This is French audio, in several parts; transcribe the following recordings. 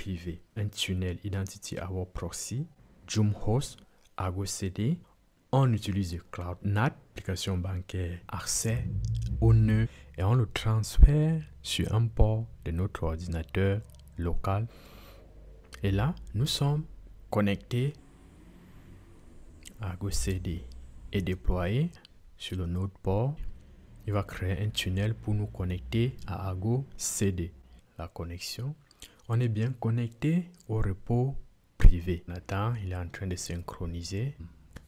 privé, un tunnel Identity Aware Proxy, Joomhost, Argo CD. On utilise CloudNAT, application bancaire, accès au nœud, et on le transfère sur un port de notre ordinateur local. Et là, nous sommes connectés à Argo CD et déployé sur le node port. Il va créer un tunnel pour nous connecter à Argo CD. La connexion, on est bien connecté au repo privé. Nathan, il est en train de synchroniser.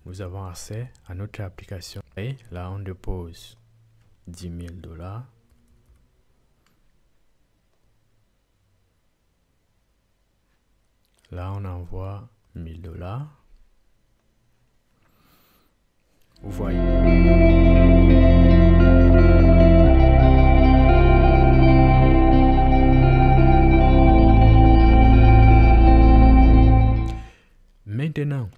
Nous avons accès à notre application. Et là, on dépose $10,000. Là, on envoie $1,000. Vous voyez. Maintenant,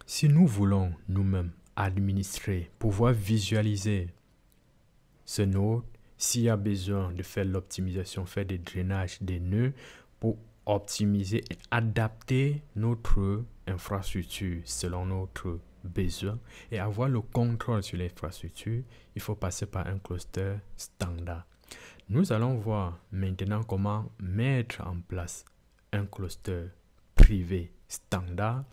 si nous voulons nous-mêmes administrer, pouvoir visualiser ce node, s'il y a besoin de faire l'optimisation, faire des drainages des nœuds pour optimiser et adapter notre infrastructure selon notre besoin et avoir le contrôle sur l'infrastructure, il faut passer par un cluster standard. Nous allons voir maintenant comment mettre en place un cluster privé standard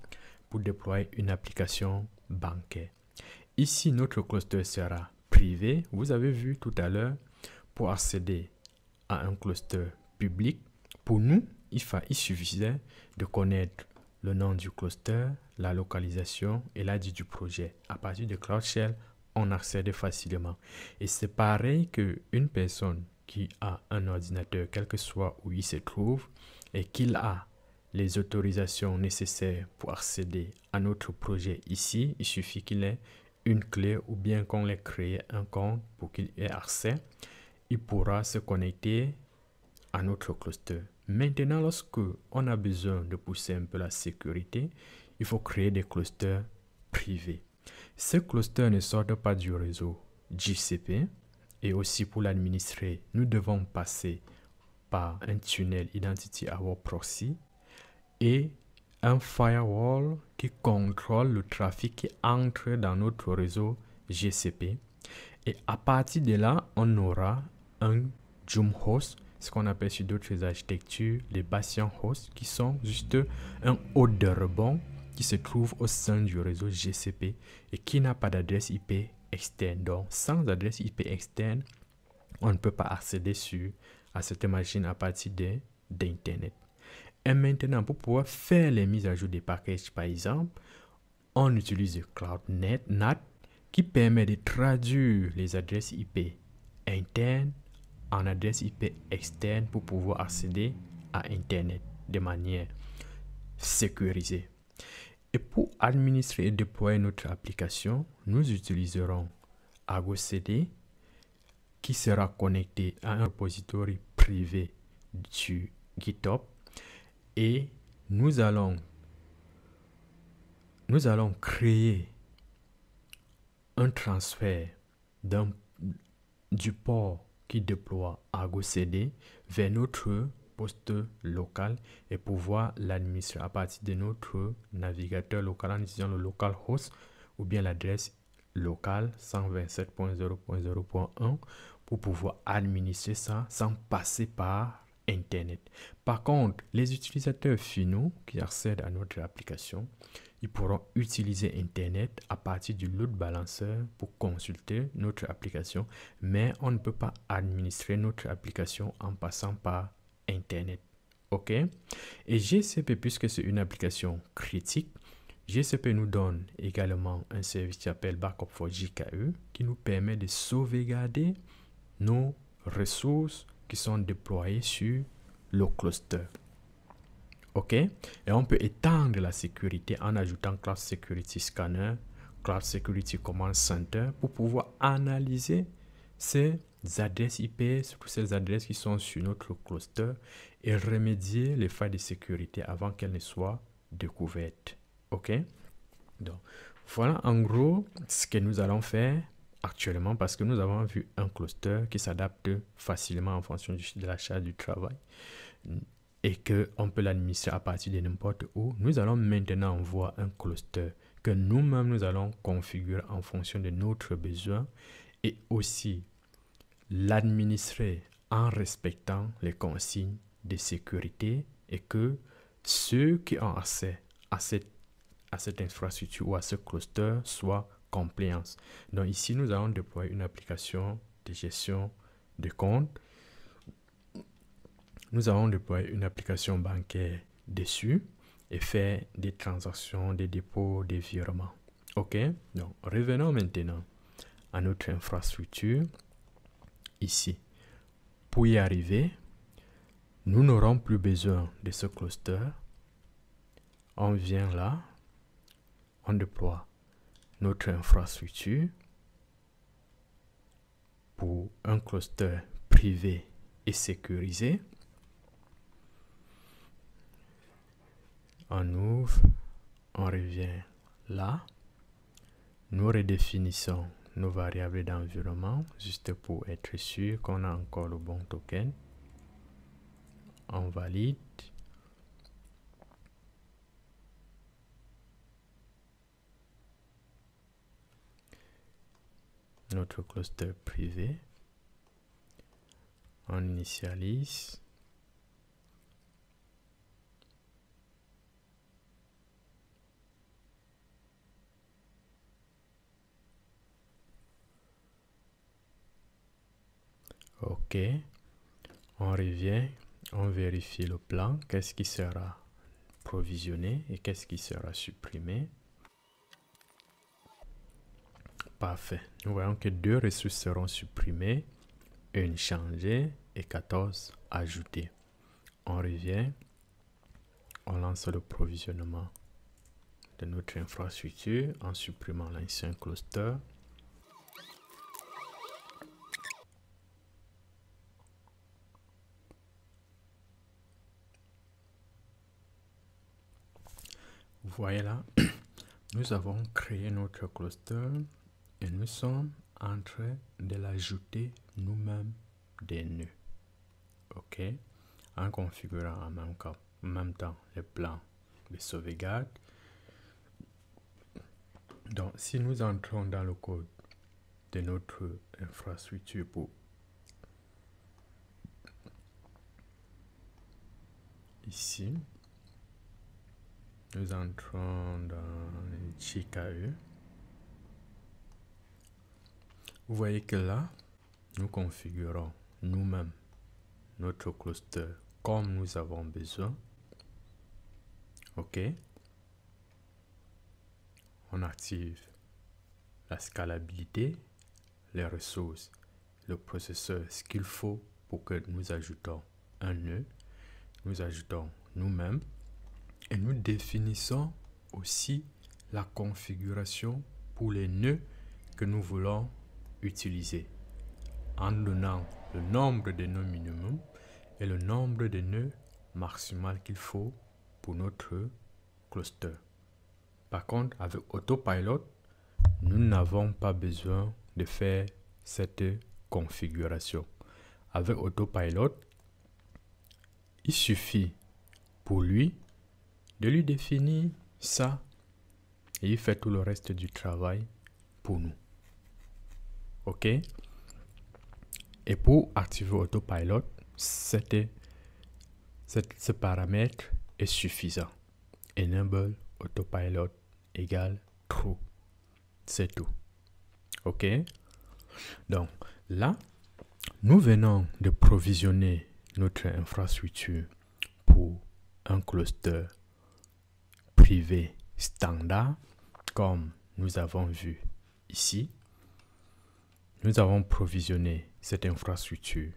pour déployer une application bancaire. Ici, notre cluster sera privé. Vous avez vu tout à l'heure, pour accéder à un cluster public, pour nous, il suffisait de connaître le nom du cluster, la localisation et la date du projet. À partir de Cloud Shell, on accède facilement. Et c'est pareil qu'une personne qui a un ordinateur, quel que soit où il se trouve, et qu'il a les autorisations nécessaires pour accéder à notre projet ici, il suffit qu'il ait une clé ou bien qu'on ait créé un compte pour qu'il ait accès. Il pourra se connecter à notre cluster. Maintenant, lorsque on a besoin de pousser un peu la sécurité, il faut créer des clusters privés. Ces clusters ne sortent pas du réseau GCP et aussi pour l'administrer, nous devons passer par un tunnel Identity Aware Proxy et un firewall qui contrôle le trafic qui entre dans notre réseau GCP. Et à partir de là, on aura un Joomhost, ce qu'on appelle sur d'autres architectures les Bastion Hosts, qui sont juste un hôte de rebond qui se trouve au sein du réseau GCP et qui n'a pas d'adresse IP externe. Donc, sans adresse IP externe, on ne peut pas accéder à cette machine à partir d'Internet. Et maintenant, pour pouvoir faire les mises à jour des packages, par exemple, on utilise CloudNAT qui permet de traduire les adresses IP internes en adresses IP externes pour pouvoir accéder à Internet de manière sécurisée. Et pour administrer et déployer notre application, nous utiliserons Argo CD qui sera connecté à un repository privé du GitHub. Et nous allons créer un transfert du port qui déploie Argo CD vers notre poste local et pouvoir l'administrer à partir de notre navigateur local en utilisant le localhost ou bien l'adresse locale 127.0.0.1 pour pouvoir administrer ça sans passer par Internet. Par contre, les utilisateurs finaux qui accèdent à notre application, ils pourront utiliser Internet à partir du load balancer pour consulter notre application, mais on ne peut pas administrer notre application en passant par Internet. OK? Et GCP, puisque c'est une application critique, GCP nous donne également un service qui s'appelle Backup for JKE qui nous permet de sauvegarder nos ressources qui sont déployées sur le cluster. OK? Et on peut étendre la sécurité en ajoutant Cloud Security Scanner, Cloud Security Command Center pour pouvoir analyser ces adresses IP, toutes ces adresses qui sont sur notre cluster et remédier les failles de sécurité avant qu'elles ne soient découvertes. OK? Donc, voilà en gros ce que nous allons faire actuellement parce que nous avons vu un cluster qui s'adapte facilement en fonction de la charge du travail. et qu'on peut l'administrer à partir de n'importe où, nous allons maintenant voir un cluster que nous-mêmes nous allons configurer en fonction de notre besoin et aussi l'administrer en respectant les consignes de sécurité et que ceux qui ont accès à cette infrastructure ou à ce cluster soient compliants. Donc ici, nous allons déployer une application de gestion de compte. Nous allons déployer une application bancaire dessus et faire des transactions, des dépôts, des virements. OK? Donc, revenons maintenant à notre infrastructure ici. Pour y arriver, nous n'aurons plus besoin de ce cluster. On vient là, on déploie notre infrastructure pour un cluster privé et sécurisé. On ouvre, on revient là. Nous redéfinissons nos variables d'environnement juste pour être sûr qu'on a encore le bon token. On valide. Notre cluster privé. On initialise. OK. On revient, on vérifie le plan, qu'est-ce qui sera provisionné et qu'est-ce qui sera supprimé. Parfait. Nous voyons que 2 ressources seront supprimées, une changée et 14 ajoutées. On revient, on lance le provisionnement de notre infrastructure en supprimant l'ancien cluster. Vous voyez là, nous avons créé notre cluster et nous sommes en train de l'ajouter nous-mêmes des nœuds. OK? En configurant en même temps les plans de sauvegarde. Donc, si nous entrons dans le code de notre infrastructure pour ici, nous entrons dans JKE. Vous voyez que là, nous configurons nous-mêmes notre cluster comme nous avons besoin. OK. On active la scalabilité, les ressources, le processeur, ce qu'il faut pour que nous ajoutons un nœud. Nous ajoutons nous-mêmes et nous définissons aussi la configuration pour les nœuds que nous voulons utiliser en donnant le nombre de nœuds minimum et le nombre de nœuds maximal qu'il faut pour notre cluster. Par contre, avec Autopilot, nous n'avons pas besoin de faire cette configuration. Avec Autopilot, il suffit pour lui de lui définir ça et il fait tout le reste du travail pour nous. OK? Et pour activer Autopilot, ce paramètre est suffisant. Enable Autopilot égale true. C'est tout. OK? Donc là, nous venons de provisionner notre infrastructure pour un cluster privé standard comme nous avons vu ici. Nous avons provisionné cette infrastructure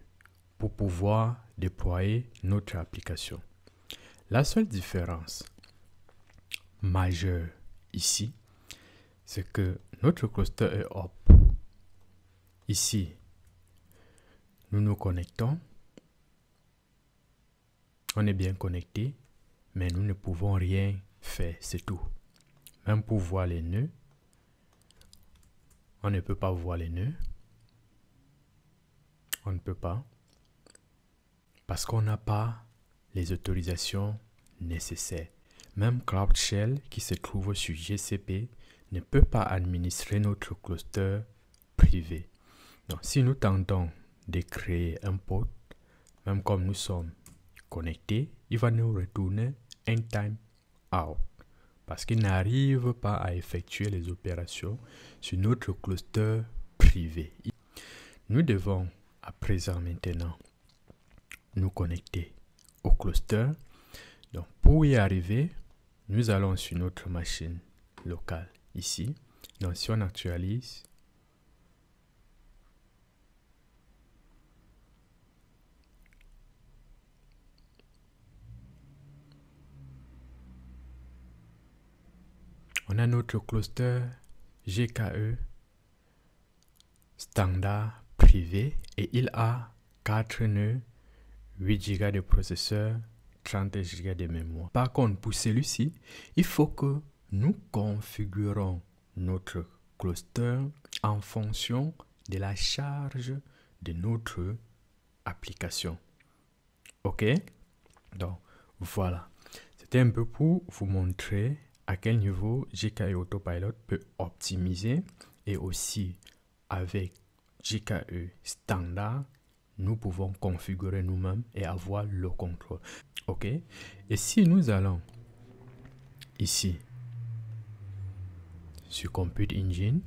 pour pouvoir déployer notre application. La seule différence majeure ici, c'est que notre cluster est up. Ici, nous nous connectons. On est bien connecté, mais nous ne pouvons rien faire, c'est tout. Même pour voir les nœuds, on ne peut pas voir les nœuds. On ne peut pas. Parce qu'on n'a pas les autorisations nécessaires. Même Cloud Shell qui se trouve sur GCP ne peut pas administrer notre cluster privé. Donc, si nous tentons de créer un pod, même comme nous sommes connectés, il va nous retourner un timeout parce qu'il n'arrive pas à effectuer les opérations sur notre cluster privé. Nous devons à présent maintenant nous connecter au cluster. Donc, pour y arriver, nous allons sur notre machine locale ici. Donc, si on actualise, on a notre cluster GKE standard privé et il a 4 nœuds, 8 Go de processeur, 30 Go de mémoire. Par contre, pour celui-ci, il faut que nous configurons notre cluster en fonction de la charge de notre application. OK? Donc, voilà. C'était un peu pour vous montrer à quel niveau GKE Autopilot peut optimiser et aussi avec GKE standard, nous pouvons configurer nous-mêmes et avoir le contrôle. OK? Et si nous allons ici sur Compute Engine,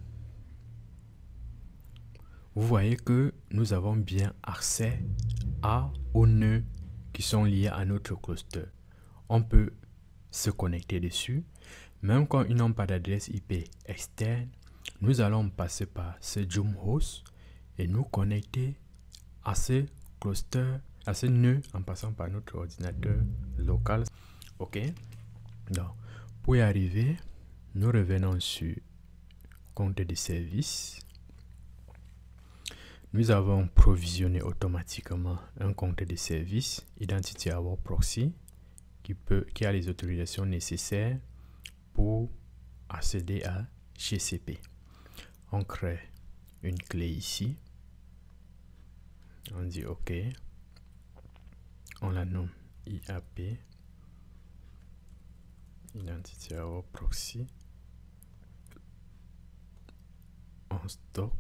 vous voyez que nous avons bien accès aux nœuds qui sont liés à notre cluster. On peut se connecter dessus. Même quand ils n'ont pas d'adresse IP externe, nous allons passer par ce Joom Host et nous connecter à ce cluster, à ce nœud en passant par notre ordinateur local. OK? Donc, pour y arriver, nous revenons sur compte de service. Nous avons provisionné automatiquement un compte de service Identity Aware Proxy qui a les autorisations nécessaires pour accéder à GCP. On crée une clé ici. On dit OK. On la nomme IAP. Identity Aware Proxy. On stocke.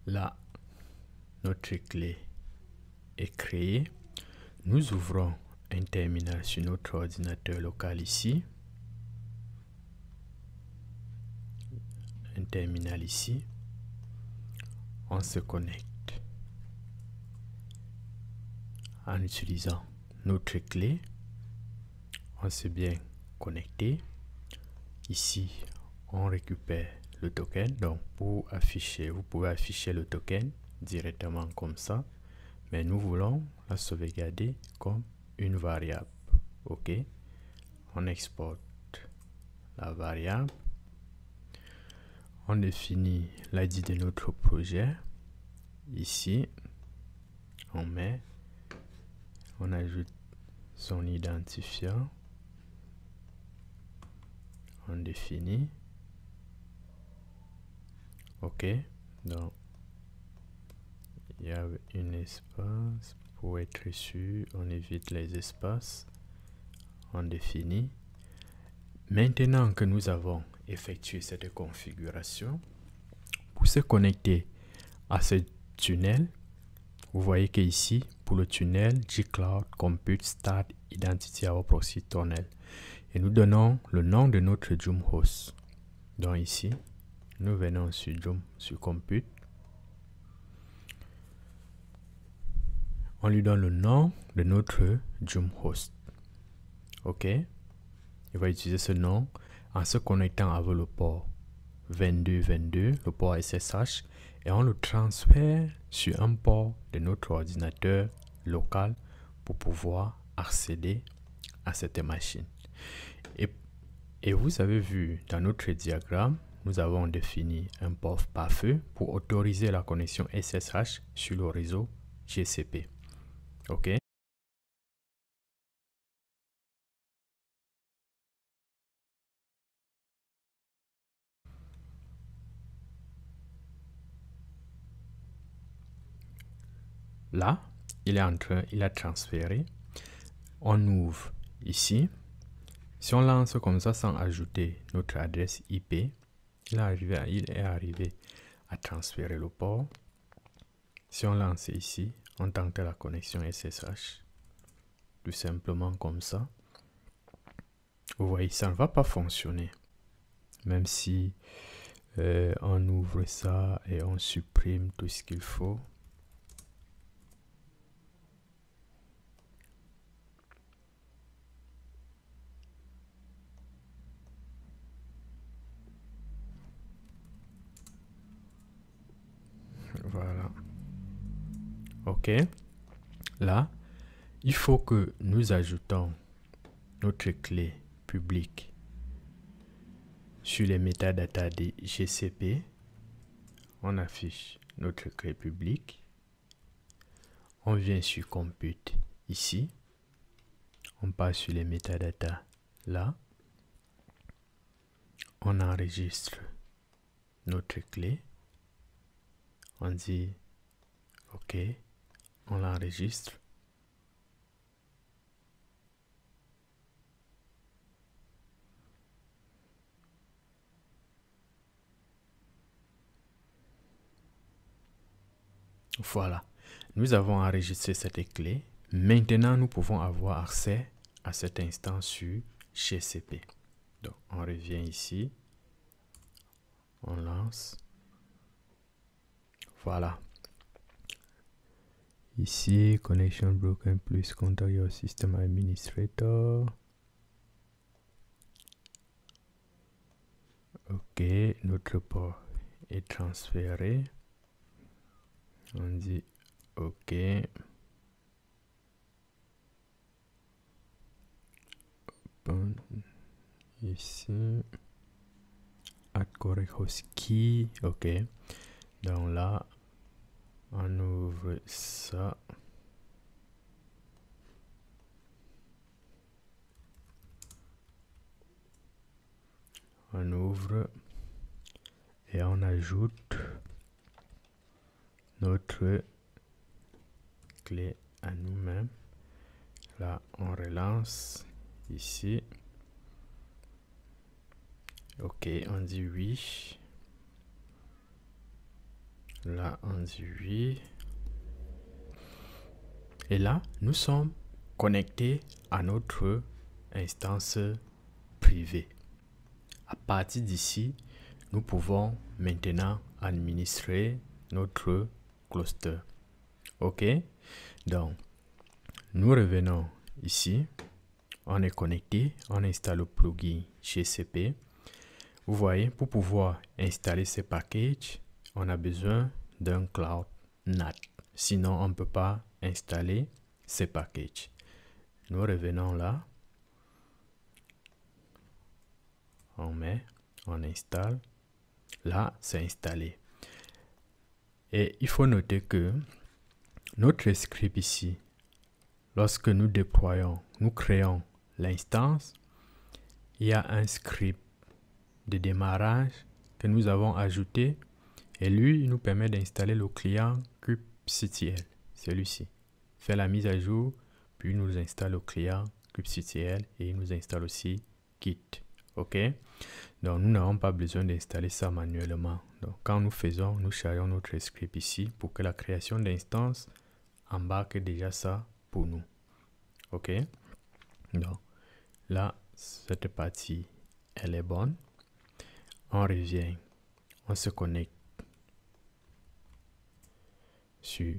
Là, notre clé est créée. Nous ouvrons un terminal sur notre ordinateur local ici. Un terminal ici. On se connecte en utilisant notre clé. On s'est bien connecté. Ici, on récupère le token. Donc, pour afficher, vous pouvez afficher le token directement comme ça. Mais nous voulons la sauvegarder comme une variable. OK. On exporte la variable. On définit l'ID de notre projet. Ici, on ajoute son identifiant. On définit. OK. Donc, il y a un espace. Pour être sûr, on évite les espaces. On définit. Maintenant que nous avons effectué cette configuration, pour se connecter à ce tunnel, vous voyez que ici, pour le tunnel, G-Cloud Compute Start Identity Aware Proxy Tunnel. Et nous donnons le nom de notre Joom Host. Donc ici, nous venons sur Joom, sur Compute. On lui donne le nom de notre Joom Host. OK? Il va utiliser ce nom en se connectant avec le port 2222, le port SSH, et on le transfère sur un port de notre ordinateur local pour pouvoir accéder à cette machine. Et vous avez vu dans notre diagramme, nous avons défini un port par feu pour autoriser la connexion SSH sur le réseau GCP. OK? là, il a transféré. On ouvre ici. Si on lance comme ça sans ajouter notre adresse IP, il est arrivé à transférer le port. Si on lance ici, on tente la connexion SSH. Tout simplement comme ça. Vous voyez, ça ne va pas fonctionner. Même si on ouvre ça et on supprime tout ce qu'il faut. Voilà. OK. Là, il faut que nous ajoutons notre clé publique sur les métadatas des GCP. On affiche notre clé publique. On vient sur Compute ici. On passe sur les métadatas là. On enregistre notre clé. On dit OK. On l'enregistre. Voilà. Nous avons enregistré cette clé. Maintenant, nous pouvons avoir accès à cette instance sur GCP. Donc, on revient ici. On lance. Voilà. Ici, connection broken, please contact your system administrator. OK, notre port est transféré. On dit OK. Open. Ici. Add correct host key. OK. Donc là, on ouvre ça. On ouvre et on ajoute notre clé à nous-mêmes. Là, on relance ici. OK, on dit oui. Là, on dit oui. Et là, nous sommes connectés à notre instance privée. À partir d'ici, nous pouvons maintenant administrer notre cluster. OK? Donc, nous revenons ici. On est connecté. On installe le plugin GCP. Vous voyez, pour pouvoir installer ces packages, on a besoin d'un cloud NAT. Sinon, on ne peut pas installer ces packages. Nous revenons là. On met, on installe. Là, c'est installé. Et il faut noter que notre script ici, lorsque nous déployons, nous créons l'instance, il y a un script de démarrage que nous avons ajouté et lui, il nous permet d'installer le client kubectl, celui-ci. Fait la mise à jour, puis il nous installe le client kubectl et il nous installe aussi Git. OK? Donc, nous n'avons pas besoin d'installer ça manuellement. Donc, quand nous faisons, nous chargeons notre script ici pour que la création d'instance embarque déjà ça pour nous. OK? Donc, là, cette partie, elle est bonne. On revient, on se connecte sur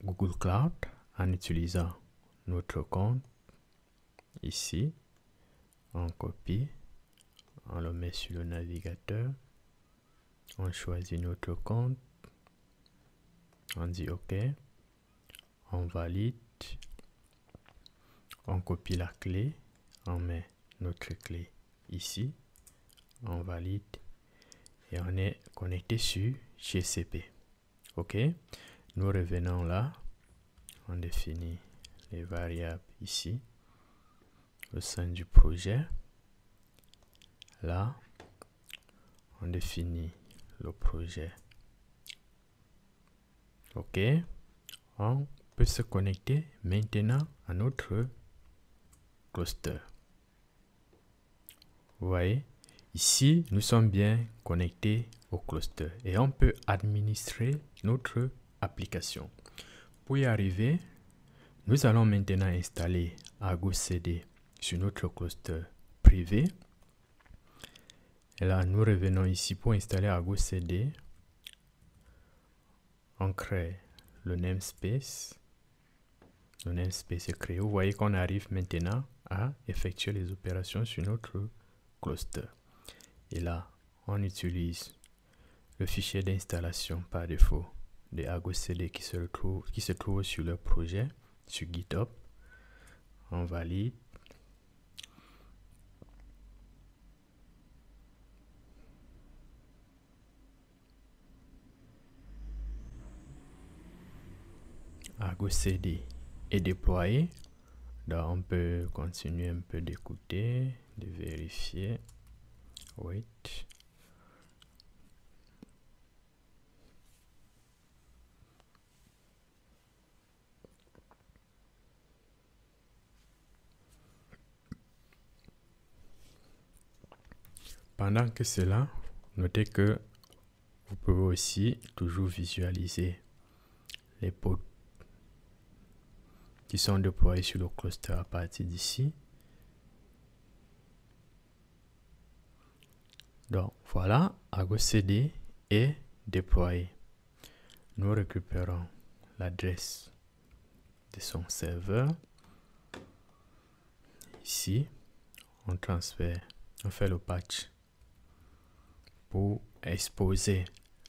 Google Cloud en utilisant notre compte. Ici, on copie, on le met sur le navigateur, on choisit notre compte, on dit OK, on valide, on copie la clé, on met notre clé ici, on valide et on est connecté sur GCP. OK, nous revenons là, on définit les variables ici au sein du projet. Là, on définit le projet. OK, on peut se connecter maintenant à notre cluster. Vous voyez, ici, nous sommes bien connectés au cluster et on peut administrer notre application. Pour y arriver, nous allons maintenant installer Argo CD sur notre cluster privé. Et là, nous revenons ici pour installer Argo CD. On crée le namespace. Le namespace est créé. Vous voyez qu'on arrive maintenant à effectuer les opérations sur notre cluster. Et là, on utilise le fichier d'installation par défaut de Argo CD qui se trouve sur le projet, sur GitHub. On valide. Argo CD est déployé. Donc on peut continuer un peu d'écouter, de vérifier. Wait. Pendant que cela, notez que vous pouvez aussi toujours visualiser les pods qui sont déployés sur le cluster à partir d'ici. Donc voilà, Argo CD est déployé. Nous récupérons l'adresse de son serveur. Ici, on transfère, on fait le patch pour exposer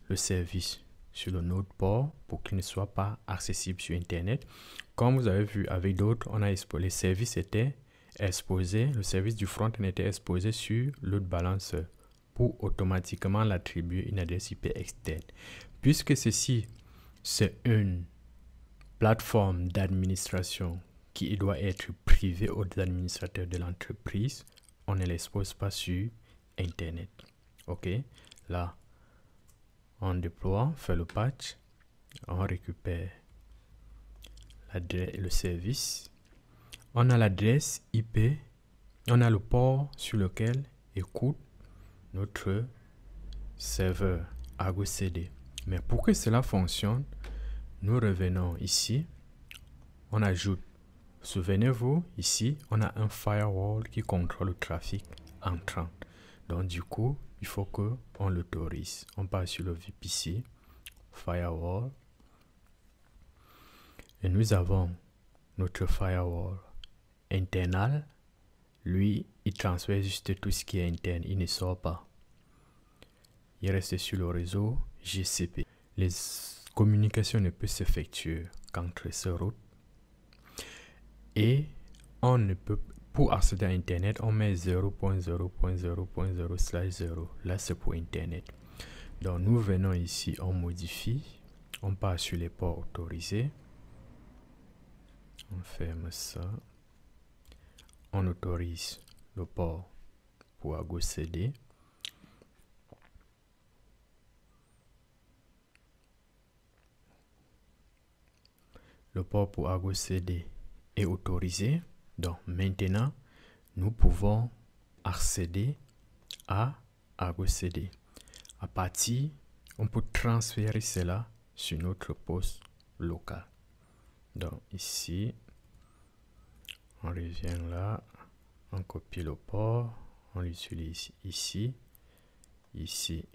le service sur le node port pour qu'il ne soit pas accessible sur Internet. Comme vous avez vu avec d'autres, on a exposé, les services étaient exposés, le service du front était exposé sur load balancer pour automatiquement l'attribuer une adresse IP externe. Puisque ceci, c'est une plateforme d'administration qui doit être privée aux administrateurs de l'entreprise, on ne l'expose pas sur Internet. Ok, là, on déploie, on fait le patch, on récupère le service. On a l'adresse IP, on a le port sur lequel écoute notre serveur Argo CD. Mais pour que cela fonctionne, nous revenons ici, on ajoute, souvenez-vous, ici, on a un firewall qui contrôle le trafic entrant. Donc du coup, il faut qu'on l'autorise. On passe sur le VPC, firewall, et nous avons notre firewall internal. Lui, il transfère juste tout ce qui est interne, il ne sort pas. Il reste sur le réseau GCP. Les communications ne peuvent s'effectuer qu'entre ces routes. Et on ne peut, pour accéder à Internet, on met 0.0.0.0/0. Là, c'est pour Internet. Donc, nous venons ici, on modifie, on passe sur les ports autorisés. On ferme ça. On autorise le port pour Argo CD. Le port pour Argo CD est autorisé. Donc maintenant, nous pouvons accéder à Argo CD. À partir, on peut transférer cela sur notre poste local. Donc ici, on revient là, on copie le port, on l'utilise ici. Ici,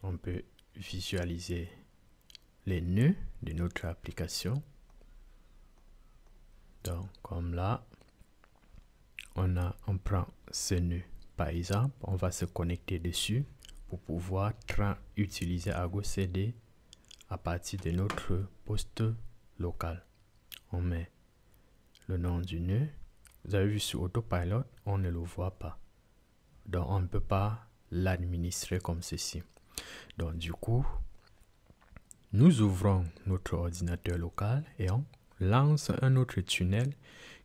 on peut visualiser les nœuds de notre application. Donc comme là, on prend ce nœud. Par exemple, on va se connecter dessus pour pouvoir utiliser Argo CD à partir de notre poste local. On met le nom du nœud. Vous avez vu sur Autopilot, on ne le voit pas. Donc on ne peut pas l'administrer comme ceci. Donc du coup, nous ouvrons notre ordinateur local et on lance un autre tunnel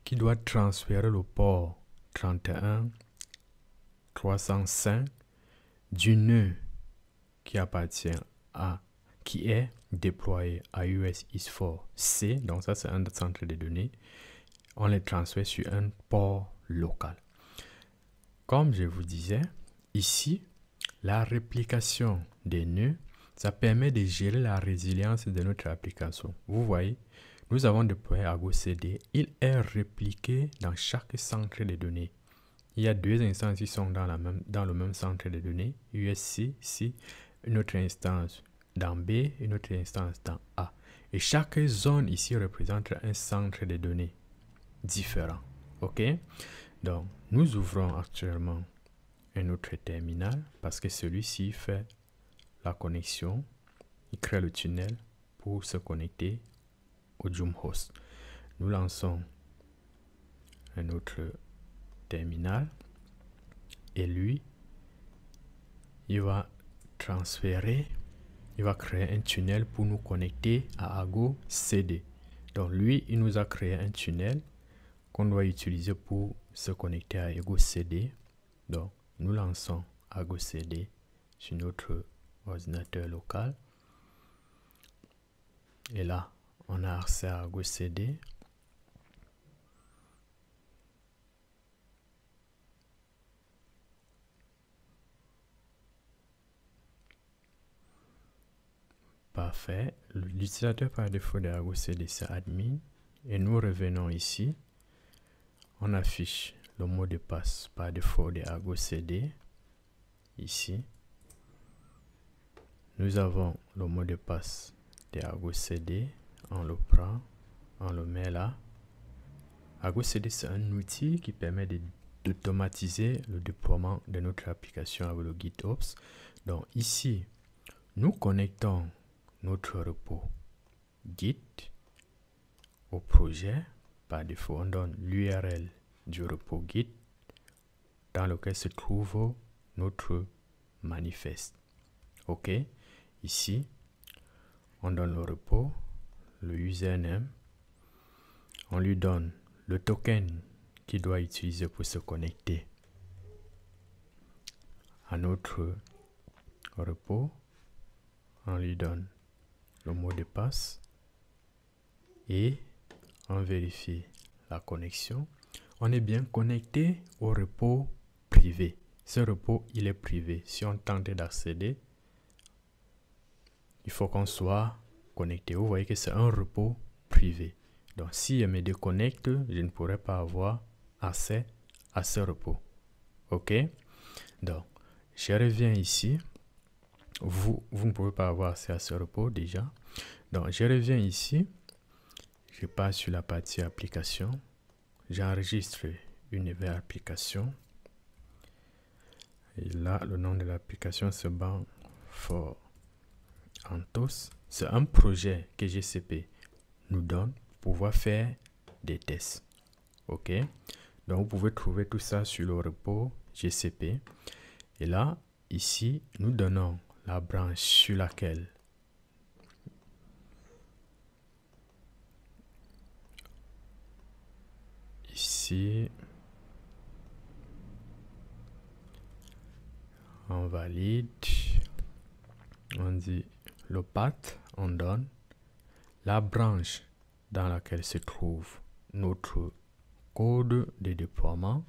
qui doit transférer le port 31.305 du nœud qui qui est déployé à US East 4 C, donc ça c'est un centre de données, on les transfère sur un port local. Comme je vous disais, ici, la réplication des nœuds, ça permet de gérer la résilience de notre application. Vous voyez, nous avons déployé Argo CD. Il est répliqué dans chaque centre de données. Il y a deux instances qui sont dans le même centre de données, USC, ici, une autre instance dans B, une autre instance dans A. Et chaque zone ici représente un centre de données différent. OK? Donc, nous ouvrons actuellement un autre terminal parce que celui-ci fait la connexion. Il crée le tunnel pour se connecter au Joom Host. Nous lançons un autre terminal et lui, il va transférer, il va créer un tunnel pour nous connecter à Argo CD. Donc lui, il nous a créé un tunnel qu'on doit utiliser pour se connecter à Argo CD. Donc nous lançons Argo CD sur notre ordinateur local. Et là, on a accès à Argo CD. Parfait. L'utilisateur par défaut de Argo CD, c'est admin. Et nous revenons ici. On affiche le mot de passe par défaut de Argo CD. Ici. Nous avons le mot de passe de Argo CD. On le prend, on le met là. Argo CD, c'est un outil qui permet d'automatiser le déploiement de notre application avec le GitOps. Donc ici, nous connectons notre repos Git au projet. Par défaut, on donne l'URL du repos Git dans lequel se trouve notre manifeste. OK? Ici, on donne le repos, le username, on lui donne le token qu'il doit utiliser pour se connecter à notre repos. On lui donne le mot de passe et on vérifie la connexion. On est bien connecté au repos privé. Ce repos, il est privé. Si on tente d'accéder, il faut qu'on soit connecté. Vous voyez que c'est un repos privé. Donc, si je me déconnecte, je ne pourrai pas avoir accès à ce repos. OK? Donc, je reviens ici. Vous ne pouvez pas avoir accès à ce repos déjà. Donc, je reviens ici. Je passe sur la partie application. J'enregistre une nouvelle application. Et là, le nom de l'application, c'est Bank for Anthos. C'est un projet que GCP nous donne pour pouvoir faire des tests. OK? Donc, vous pouvez trouver tout ça sur le repos GCP. Et là, ici, nous donnons la branche sur laquelle ici on valide, on dit le path, on donne la branche dans laquelle se trouve notre code de déploiement.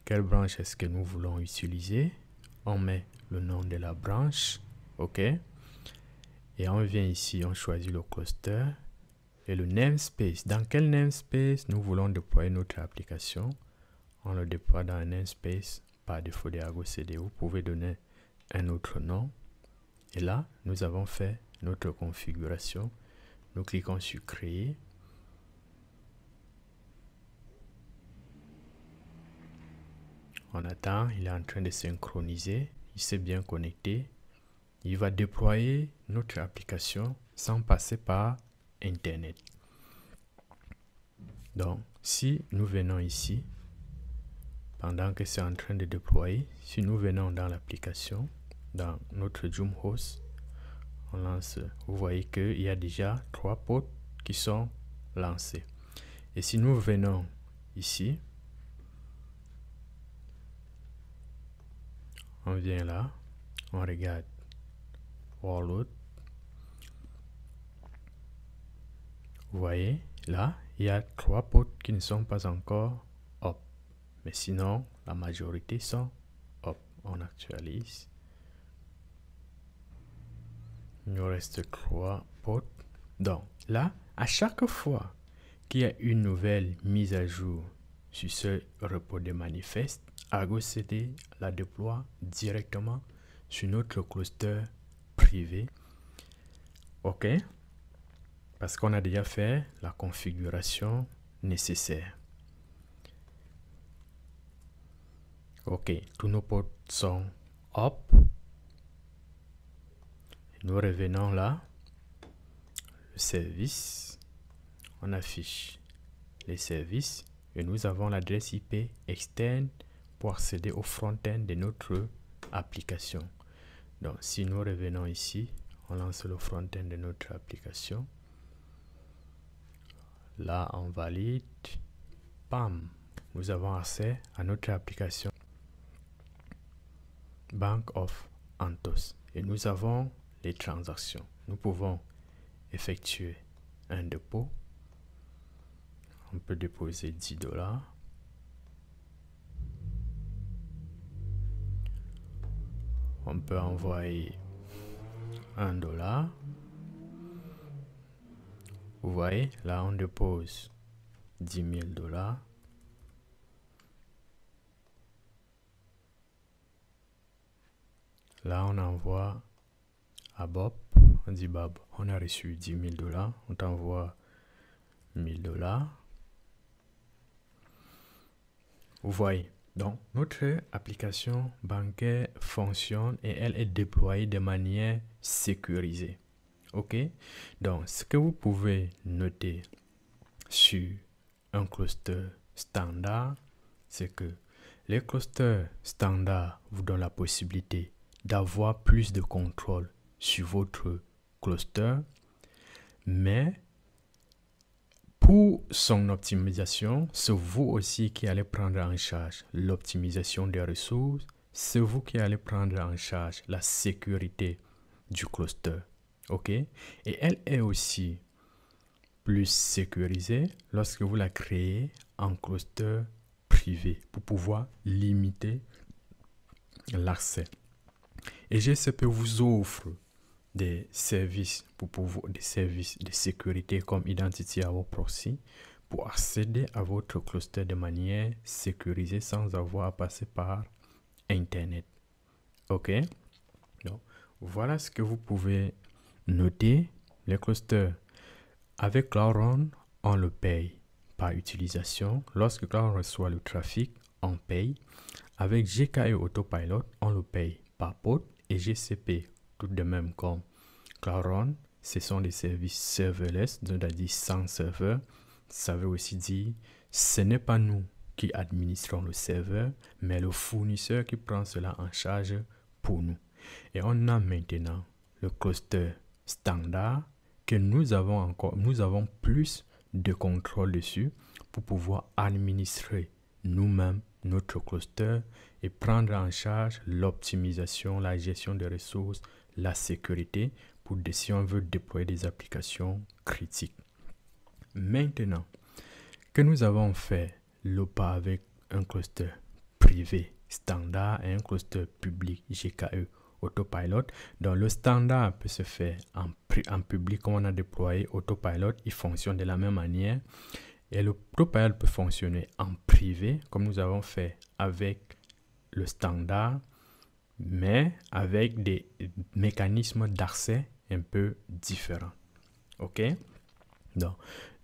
Quelle branche est-ce que nous voulons utiliser? On met le nom de la branche, OK? Et on vient ici, on choisit le cluster et le namespace. Dans quel namespace nous voulons déployer notre application? On le déploie dans un namespace par défaut de Argo CD. Vous pouvez donner un autre nom. Et là, nous avons fait notre configuration. Nous cliquons sur créer. On attend, il est en train de synchroniser. Il s'est bien connecté. Il va déployer notre application sans passer par Internet. Donc, si nous venons ici, pendant que c'est en train de déployer, si nous venons dans l'application, dans notre Joom Host, on lance, vous voyez qu'il y a déjà 3 ports qui sont lancés. Et si nous venons ici, on vient là, on regarde workload. Vous voyez, là, il y a 3 ports qui ne sont pas encore up. Mais sinon, la majorité sont up. On actualise. Il nous reste 3 ports. Donc, là, à chaque fois qu'il y a une nouvelle mise à jour sur ce repos de manifeste, Argo CD la déploie directement sur notre cluster privé. OK? Parce qu'on a déjà fait la configuration nécessaire. OK, tous nos ports sont up. Nous revenons là, le service, on affiche les services et nous avons l'adresse IP externe pour accéder au front-end de notre application. Donc, si nous revenons ici, on lance le front-end de notre application. Là, on valide. Bam! Nous avons accès à notre application Bank of Anthos. Et nous avons les transactions. Nous pouvons effectuer un dépôt. On peut déposer $10. On peut envoyer $1. Vous voyez, là on dépose $10,000. Là on envoie à Bob. On dit Bob, on a reçu $10,000. On t'envoie $1,000. Vous voyez, donc notre application bancaire fonctionne et elle est déployée de manière sécurisée. OK? Donc, ce que vous pouvez noter sur un cluster standard, c'est que les clusters standards vous donnent la possibilité d'avoir plus de contrôle sur votre cluster, mais pour son optimisation, c'est vous aussi qui allez prendre en charge l'optimisation des ressources, c'est vous qui allez prendre en charge la sécurité du cluster. OK? Et elle est aussi plus sécurisée lorsque vous la créez en cluster privé pour pouvoir limiter l'accès. Et GCP vous offre des services des services de sécurité comme Identity Aware Proxy pour accéder à votre cluster de manière sécurisée sans avoir à passer par Internet. OK? Donc, voilà ce que vous pouvez noter. Les clusters avec Cloud Run, on le paye par utilisation. Lorsque Cloud Run reçoit le trafic, on paye. Avec GKE Autopilot, on le paye par port. Et GCP, tout de même comme Cloud Run, ce sont des services serverless, c'est-à-dire sans serveur. Ça veut aussi dire, ce n'est pas nous qui administrons le serveur, mais le fournisseur qui prend cela en charge pour nous. Et on a maintenant le cluster standard que nous avons plus de contrôle dessus pour pouvoir administrer nous-mêmes notre cluster et prendre en charge l'optimisation, la gestion des ressources, la sécurité pour si on veut déployer des applications critiques. Maintenant que nous avons fait le pas avec un cluster privé standard et un cluster public GKE Autopilot, donc le standard peut se faire en public comme on a déployé Autopilot, il fonctionne de la même manière. Et le Autopilot peut fonctionner en privé, comme nous avons fait avec le standard, mais avec des mécanismes d'accès un peu différents. OK? Donc,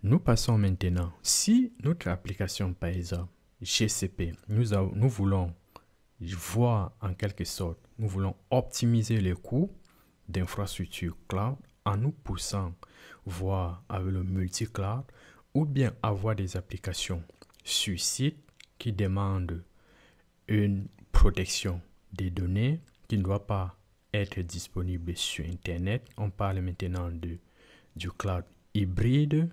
nous passons maintenant. Si notre application, par exemple, GCP, nous voulons voir en quelque sorte, nous voulons optimiser les coûts d'infrastructure cloud en nous poussant voir avec le multi-cloud, ou bien avoir des applications sur site qui demandent une protection des données qui ne doit pas être disponible sur Internet. On parle maintenant du cloud hybride.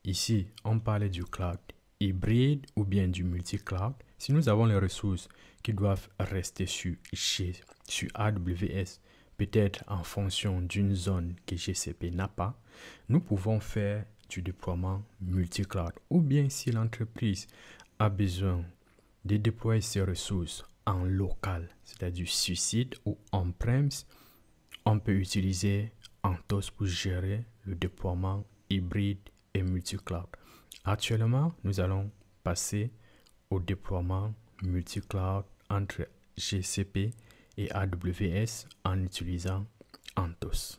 Ici, on parle du cloud hybride ou bien du multi-cloud. Si nous avons les ressources qui doivent rester sur AWS peut-être en fonction d'une zone que GCP n'a pas, nous pouvons faire du déploiement multi-cloud. Ou bien si l'entreprise a besoin de déployer ses ressources en local, c'est-à-dire sur site ou on-premise, on peut utiliser Anthos pour gérer le déploiement hybride et multi-cloud. Actuellement, nous allons passer au déploiement multi-cloud entre GCP et AWS en utilisant Anthos.